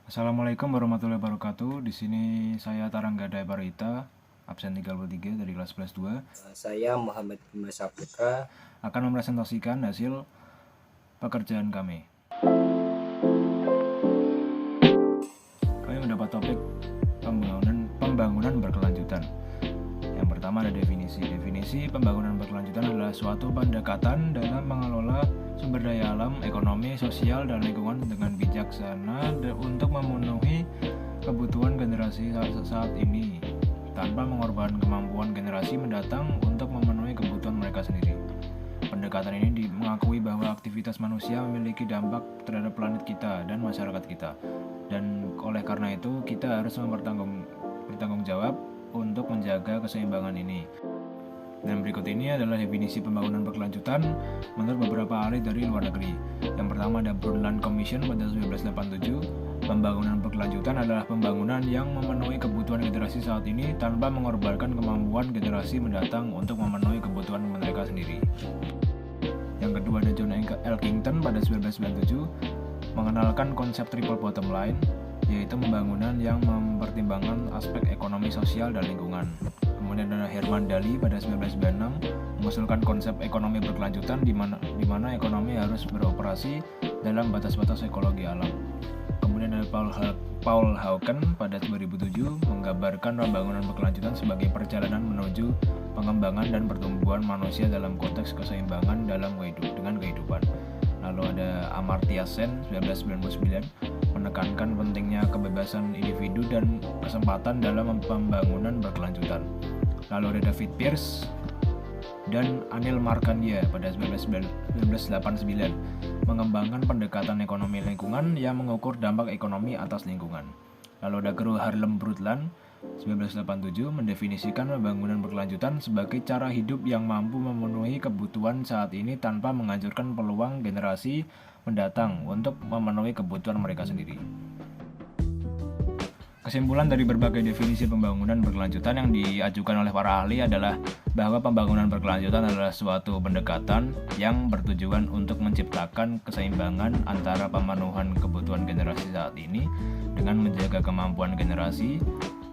Assalamualaikum warahmatullahi wabarakatuh. Di sini saya Taranggadai Parita, absen 33 dari kelas 2, Saya Muhammad Bima Saputra akan mempresentasikan hasil pekerjaan kami. Kami mendapat topik pembangunan berkelanjutan. Yang pertama ada definisi. Definisi pembangunan berkelanjutan adalah suatu pendekatan dalam mengelola sumber daya alam, ekonomi, sosial, dan lingkungan dengan bijaksana untuk memenuhi kebutuhan generasi saat ini tanpa mengorbankan kemampuan generasi mendatang untuk memenuhi kebutuhan mereka sendiri. Pendekatan ini mengakui bahwa aktivitas manusia memiliki dampak terhadap planet kita dan masyarakat kita, dan oleh karena itu kita harus bertanggung jawab untuk menjaga keseimbangan ini. Dan berikut ini adalah definisi pembangunan berkelanjutan menurut beberapa ahli dari luar negeri. Yang pertama ada Brundtland Commission pada 1987. Pembangunan berkelanjutan adalah pembangunan yang memenuhi kebutuhan generasi saat ini tanpa mengorbankan kemampuan generasi mendatang untuk memenuhi kebutuhan mereka sendiri. Yang kedua ada John Elkington pada 1997 mengenalkan konsep triple bottom line, yaitu pembangunan yang mempertimbangkan aspek ekonomi, sosial, dan lingkungan. Kemudian ada Herman Daly pada 1996 mengusulkan konsep ekonomi berkelanjutan di mana ekonomi harus beroperasi dalam batas-batas ekologi alam. Kemudian ada Paul Hawken pada 2007 menggambarkan pembangunan berkelanjutan sebagai perjalanan menuju pengembangan dan pertumbuhan manusia dalam konteks keseimbangan dengan kehidupan. Lalu ada Amartya Sen 1999 menekankan pentingnya kebebasan individu dan kesempatan dalam pembangunan berkelanjutan. Lalu ada David Pearce dan Anil Markandia pada 1989 mengembangkan pendekatan ekonomi lingkungan yang mengukur dampak ekonomi atas lingkungan. Lalu ada Gro Harlem Brundtland 1987 mendefinisikan pembangunan berkelanjutan sebagai cara hidup yang mampu memenuhi kebutuhan saat ini tanpa menghancurkan peluang generasi mendatang untuk memenuhi kebutuhan mereka sendiri. Kesimpulan dari berbagai definisi pembangunan berkelanjutan yang diajukan oleh para ahli adalah bahwa pembangunan berkelanjutan adalah suatu pendekatan yang bertujuan untuk menciptakan keseimbangan antara pemenuhan kebutuhan generasi saat ini dengan menjaga kemampuan generasi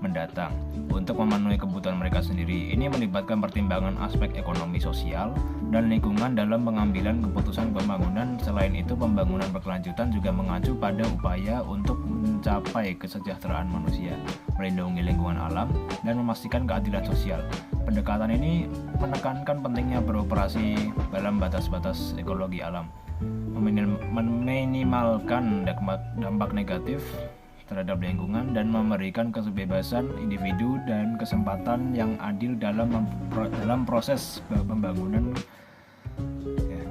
mendatang untuk memenuhi kebutuhan mereka sendiri. Ini melibatkan pertimbangan aspek ekonomi, sosial, dan lingkungan dalam pengambilan keputusan pembangunan. Selain itu, pembangunan berkelanjutan juga mengacu pada upaya untuk mencapai kesejahteraan manusia, melindungi lingkungan alam, dan memastikan keadilan sosial. Pendekatan ini menekankan pentingnya beroperasi dalam batas-batas ekologi alam, meminimalkan dampak negatif terhadap lingkungan, dan memberikan kebebasan individu dan kesempatan yang adil dalam proses pembangunan.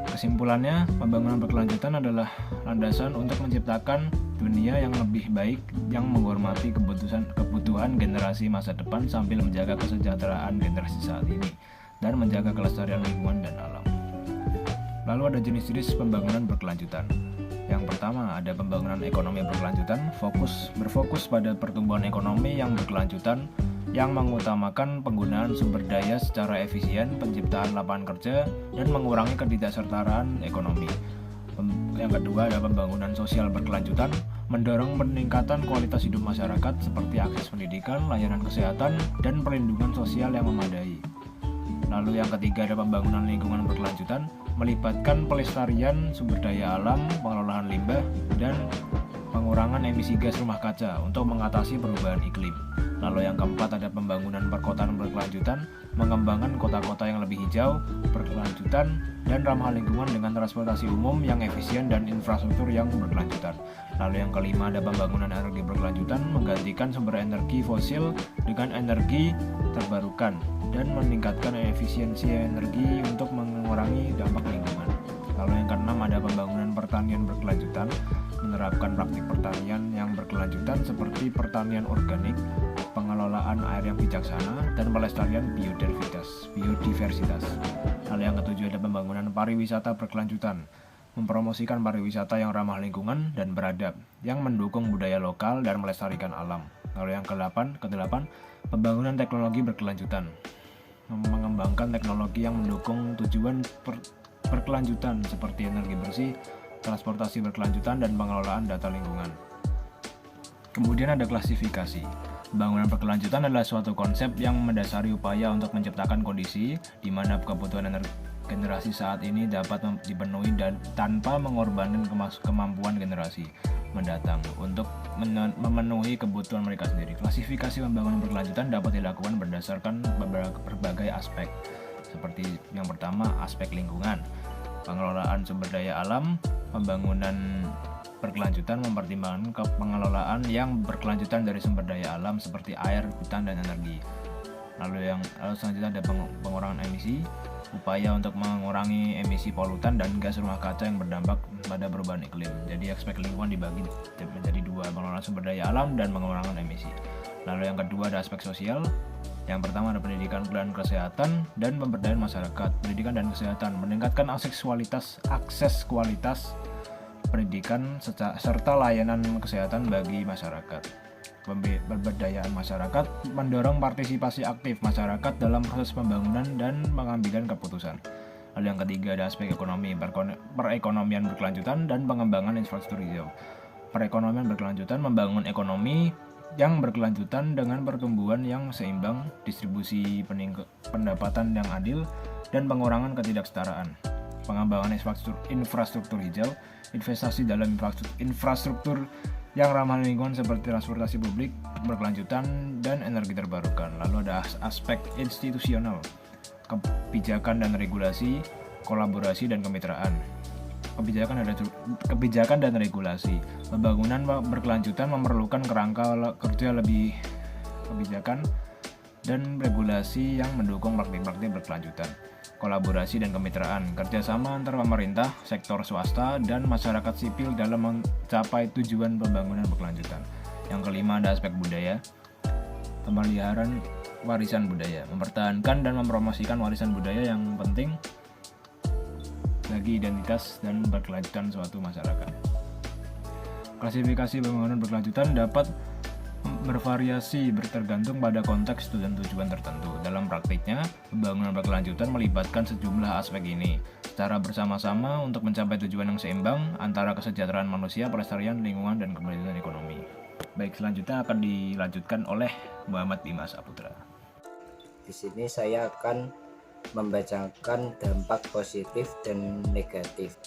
Kesimpulannya, pembangunan berkelanjutan adalah landasan untuk menciptakan dunia yang lebih baik yang menghormati kebutuhan generasi masa depan sambil menjaga kesejahteraan generasi saat ini dan menjaga kelestarian lingkungan dan alam. Lalu ada jenis-jenis pembangunan berkelanjutan. Yang pertama ada pembangunan ekonomi berkelanjutan, berfokus pada pertumbuhan ekonomi yang berkelanjutan yang mengutamakan penggunaan sumber daya secara efisien, penciptaan lapangan kerja, dan mengurangi ketidaksertaan ekonomi. Yang kedua ada pembangunan sosial berkelanjutan, mendorong peningkatan kualitas hidup masyarakat seperti akses pendidikan, layanan kesehatan, dan perlindungan sosial yang memadai. Lalu yang ketiga ada pembangunan lingkungan berkelanjutan, melibatkan pelestarian sumber daya alam, pengelolaan limbah, dan pengurangan emisi gas rumah kaca untuk mengatasi perubahan iklim. Lalu yang keempat ada pembangunan perkotaan berkelanjutan, mengembangkan kota-kota yang lebih hijau, berkelanjutan, dan ramah lingkungan dengan transportasi umum yang efisien dan infrastruktur yang berkelanjutan. Lalu yang kelima ada pembangunan energi berkelanjutan, menggantikan sumber energi fosil dengan energi terbarukan dan meningkatkan efisiensi energi untuk mengurangi dampak lingkungan. Lalu yang keenam ada pembangunan pertanian berkelanjutan, menerapkan praktik pertanian yang berkelanjutan seperti pertanian organik, pengelolaan air yang bijaksana, dan pelestarian biodiversitas. Lalu yang ketujuh ada pembangunan pariwisata berkelanjutan, mempromosikan pariwisata yang ramah lingkungan dan beradab, yang mendukung budaya lokal dan melestarikan alam. Lalu yang kedelapan, pembangunan teknologi berkelanjutan, mengembangkan teknologi yang mendukung tujuan berkelanjutan seperti energi bersih, transportasi berkelanjutan, dan pengelolaan data lingkungan. Kemudian ada klasifikasi. Pembangunan berkelanjutan adalah suatu konsep yang mendasari upaya untuk menciptakan kondisi di mana kebutuhan generasi saat ini dapat dipenuhi dan tanpa mengorbankan kemampuan generasi mendatang untuk memenuhi kebutuhan mereka sendiri. Klasifikasi pembangunan berkelanjutan dapat dilakukan berdasarkan berbagai aspek. Seperti yang pertama, aspek lingkungan. Pengelolaan sumber daya alam, pembangunan berkelanjutan mempertimbangkan pengelolaan yang berkelanjutan dari sumber daya alam seperti air, hutan, dan energi. Lalu selanjutnya ada pengurangan emisi, upaya untuk mengurangi emisi polutan dan gas rumah kaca yang berdampak pada perubahan iklim. Jadi aspek lingkungan dibagi menjadi dua, pengelolaan sumber daya alam dan pengurangan emisi. Lalu yang kedua ada aspek sosial. Yang pertama ada pendidikan dan kesehatan dan pemberdayaan masyarakat. Pendidikan dan kesehatan meningkatkan akses kualitas pendidikan serta layanan kesehatan bagi masyarakat. Pemberdayaan masyarakat mendorong partisipasi aktif masyarakat dalam proses pembangunan dan pengambilan keputusan. Lalu yang ketiga ada aspek ekonomi, perekonomian berkelanjutan dan pengembangan infrastruktur hijau. Perekonomian berkelanjutan membangun ekonomi yang berkelanjutan dengan pertumbuhan yang seimbang, distribusi pendapatan yang adil, dan pengurangan ketidaksetaraan. Pengembangan infrastruktur hijau, investasi dalam infrastruktur yang ramah lingkungan seperti transportasi publik berkelanjutan dan energi terbarukan. Lalu ada aspek institusional, kebijakan dan regulasi, kolaborasi dan kemitraan. Kebijakan dan regulasi. Pembangunan berkelanjutan memerlukan kerangka kerja lebih kebijakan dan regulasi yang mendukung praktik-praktik berkelanjutan. Kolaborasi dan kemitraan, kerjasama antara pemerintah, sektor swasta, dan masyarakat sipil dalam mencapai tujuan pembangunan berkelanjutan. Yang kelima ada aspek budaya, pemeliharaan warisan budaya, mempertahankan dan mempromosikan warisan budaya yang penting bagi identitas dan berkelanjutan suatu masyarakat. Klasifikasi pembangunan berkelanjutan dapat bervariasi bertergantung pada konteks dan tujuan tertentu. Dalam praktiknya, pembangunan berkelanjutan melibatkan sejumlah aspek ini secara bersama-sama untuk mencapai tujuan yang seimbang antara kesejahteraan manusia, pelestarian lingkungan, dan keberlanjutan ekonomi. Baik, selanjutnya akan dilanjutkan oleh Muhammad Bima Saputra. Di sini saya akan membacakan dampak positif dan negatif.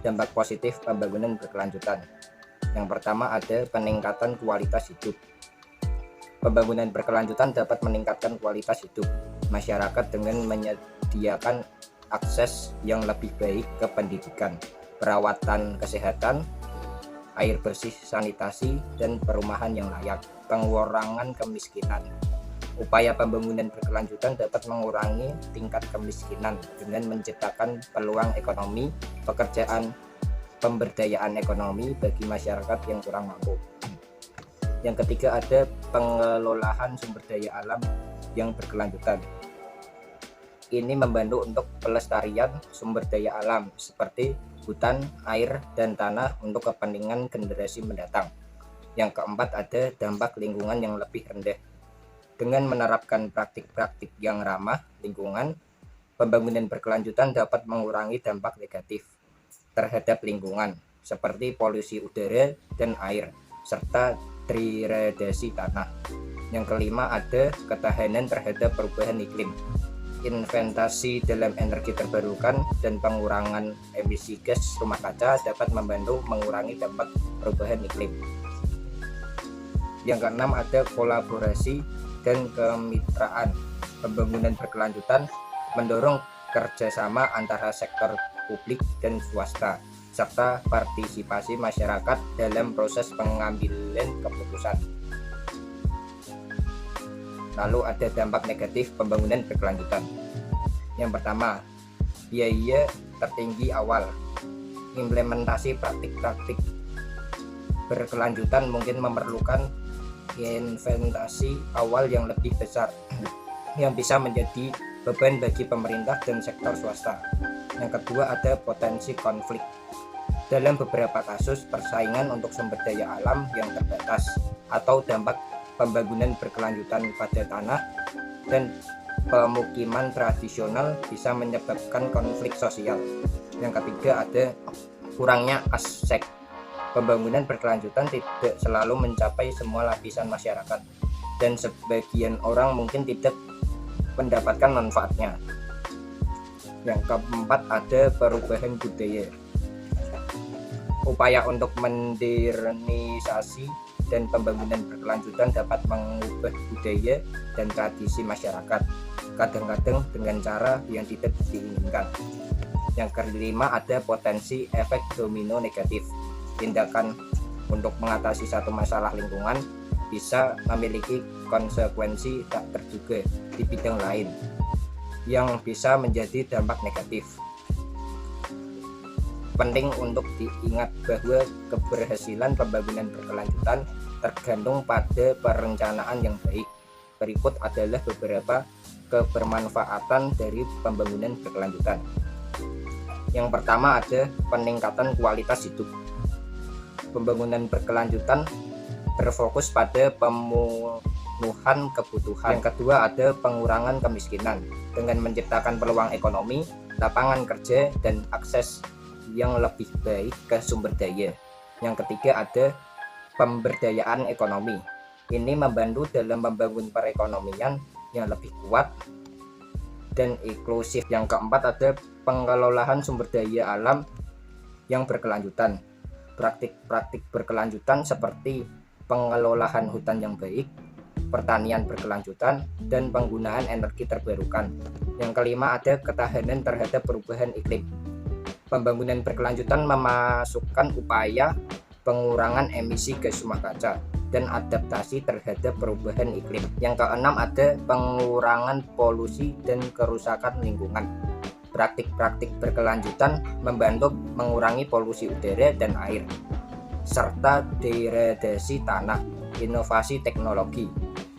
Dampak positif pembangunan berkelanjutan. Yang pertama ada peningkatan kualitas hidup. Pembangunan berkelanjutan dapat meningkatkan kualitas hidup masyarakat dengan menyediakan akses yang lebih baik ke pendidikan, perawatan kesehatan, air bersih, sanitasi, dan perumahan yang layak, pengurangan kemiskinan. Upaya pembangunan berkelanjutan dapat mengurangi tingkat kemiskinan dengan menciptakan peluang ekonomi, pekerjaan, pemberdayaan ekonomi bagi masyarakat yang kurang mampu. Yang ketiga ada pengelolaan sumber daya alam yang berkelanjutan. Ini membantu untuk pelestarian sumber daya alam seperti hutan, air, dan tanah untuk kepentingan generasi mendatang. Yang keempat ada dampak lingkungan yang lebih rendah. Dengan menerapkan praktik-praktik yang ramah lingkungan, pembangunan berkelanjutan dapat mengurangi dampak negatif terhadap lingkungan seperti polusi udara dan air serta degradasi tanah. Yang kelima ada ketahanan terhadap perubahan iklim. Investasi dalam energi terbarukan dan pengurangan emisi gas rumah kaca dapat membantu mengurangi dampak perubahan iklim. Yang keenam ada kolaborasi dan kemitraan. Pembangunan berkelanjutan mendorong kerjasama antara sektor publik dan swasta serta partisipasi masyarakat dalam proses pengambilan keputusan. Lalu ada dampak negatif pembangunan berkelanjutan. Yang pertama, biaya tertinggi awal. Implementasi praktik-praktik berkelanjutan mungkin memerlukan investasi awal yang lebih besar yang bisa menjadi beban bagi pemerintah dan sektor swasta. Yang kedua ada potensi konflik. Dalam beberapa kasus persaingan untuk sumber daya alam yang terbatas atau dampak pembangunan berkelanjutan pada tanah dan pemukiman tradisional bisa menyebabkan konflik sosial. Yang ketiga ada kurangnya aspek Pembangunan berkelanjutan tidak selalu mencapai semua lapisan masyarakat, dan sebagian orang mungkin tidak mendapatkan manfaatnya. Yang keempat, ada perubahan budaya. Upaya untuk modernisasi dan pembangunan berkelanjutan dapat mengubah budaya dan tradisi masyarakat, kadang-kadang dengan cara yang tidak diinginkan. Yang kelima, ada potensi efek domino negatif. Tindakan untuk mengatasi satu masalah lingkungan bisa memiliki konsekuensi tak terduga di bidang lain yang bisa menjadi dampak negatif. Penting untuk diingat bahwa keberhasilan pembangunan berkelanjutan tergantung pada perencanaan yang baik. Berikut adalah beberapa kebermanfaatan dari pembangunan berkelanjutan. Yang pertama, ada peningkatan kualitas hidup. Pembangunan berkelanjutan berfokus pada pemenuhan kebutuhan. Yang kedua, ada pengurangan kemiskinan dengan menciptakan peluang ekonomi, lapangan kerja, dan akses yang lebih baik ke sumber daya. Yang ketiga, ada pemberdayaan ekonomi. Ini membantu dalam membangun perekonomian yang lebih kuat dan inklusif. Yang keempat, ada pengelolaan sumber daya alam yang berkelanjutan. Praktik-praktik berkelanjutan seperti pengelolaan hutan yang baik, pertanian berkelanjutan, dan penggunaan energi terbarukan. Yang kelima, ada ketahanan terhadap perubahan iklim. Pembangunan berkelanjutan memasukkan upaya pengurangan emisi gas rumah kaca dan adaptasi terhadap perubahan iklim. Yang keenam, ada pengurangan polusi dan kerusakan lingkungan. Praktik-praktik berkelanjutan membantu mengurangi polusi udara dan air, serta degradasi tanah. Inovasi teknologi.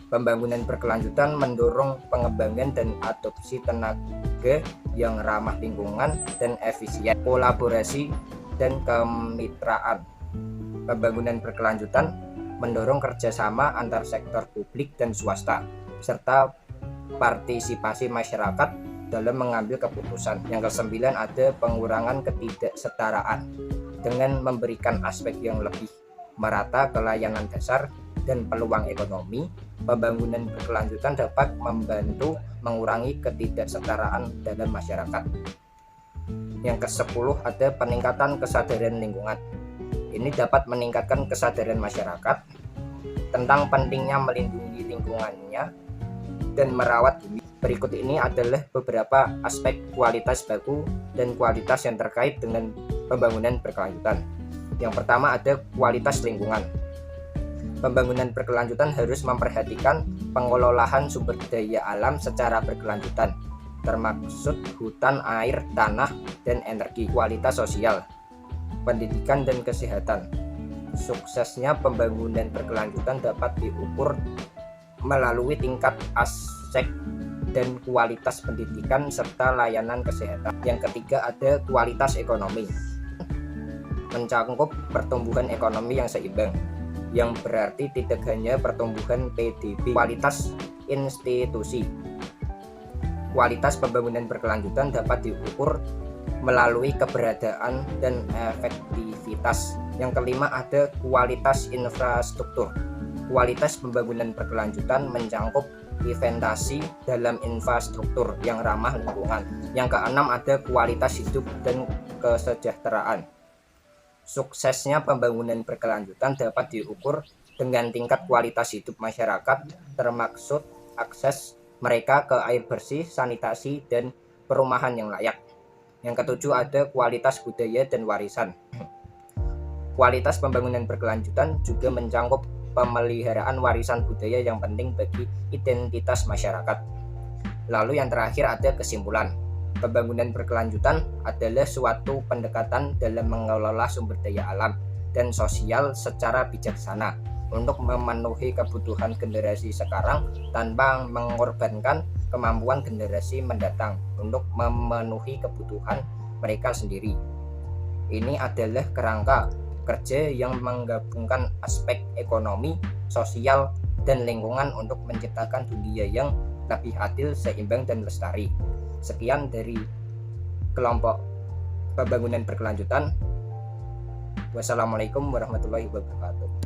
Pembangunan berkelanjutan mendorong pengembangan dan adopsi tenaga yang ramah lingkungan dan efisien. Kolaborasi dan kemitraan. Pembangunan berkelanjutan mendorong kerjasama antar sektor publik dan swasta, serta partisipasi masyarakat dalam mengambil keputusan. Yang kesembilan, ada pengurangan ketidaksetaraan. Dengan memberikan aspek yang lebih merata ke layanan dasar dan peluang ekonomi, pembangunan berkelanjutan dapat membantu mengurangi ketidaksetaraan dalam masyarakat. Yang ke-10, ada peningkatan kesadaran lingkungan. Ini dapat meningkatkan kesadaran masyarakat tentang pentingnya melindungi lingkungannya dan merawat bumi. Berikut ini adalah beberapa aspek kualitas baku dan kualitas yang terkait dengan pembangunan berkelanjutan. Yang pertama, ada kualitas lingkungan. Pembangunan berkelanjutan harus memperhatikan pengelolaan sumber daya alam secara berkelanjutan, termaksud hutan, air, tanah, dan energi. Kualitas sosial, pendidikan, dan kesehatan. Suksesnya pembangunan berkelanjutan dapat diukur melalui tingkat aspek dan kualitas pendidikan serta layanan kesehatan. Yang ketiga, ada kualitas ekonomi. Mencakup pertumbuhan ekonomi yang seimbang, yang berarti tidak hanya pertumbuhan PDB. Kualitas institusi. Kualitas pembangunan berkelanjutan dapat diukur melalui keberadaan dan efektivitas. Yang kelima, ada kualitas infrastruktur. Kualitas pembangunan berkelanjutan mencakup investasi dalam infrastruktur yang ramah lingkungan. Yang keenam, ada kualitas hidup dan kesejahteraan. Suksesnya pembangunan berkelanjutan dapat diukur dengan tingkat kualitas hidup masyarakat, termaksud akses mereka ke air bersih, sanitasi, dan perumahan yang layak. Yang ketujuh, ada kualitas budaya dan warisan. Kualitas pembangunan berkelanjutan juga mencakup pemeliharaan warisan budaya yang penting bagi identitas masyarakat. Lalu yang terakhir, ada kesimpulan. Pembangunan berkelanjutan adalah suatu pendekatan dalam mengelola sumber daya alam dan sosial secara bijaksana untuk memenuhi kebutuhan generasi sekarang tanpa mengorbankan kemampuan generasi mendatang untuk memenuhi kebutuhan mereka sendiri. Ini adalah kerangka kerja yang menggabungkan aspek ekonomi, sosial, dan lingkungan untuk menciptakan dunia yang lebih adil, seimbang, dan lestari. Sekian dari kelompok pembangunan berkelanjutan. Wassalamualaikum warahmatullahi wabarakatuh.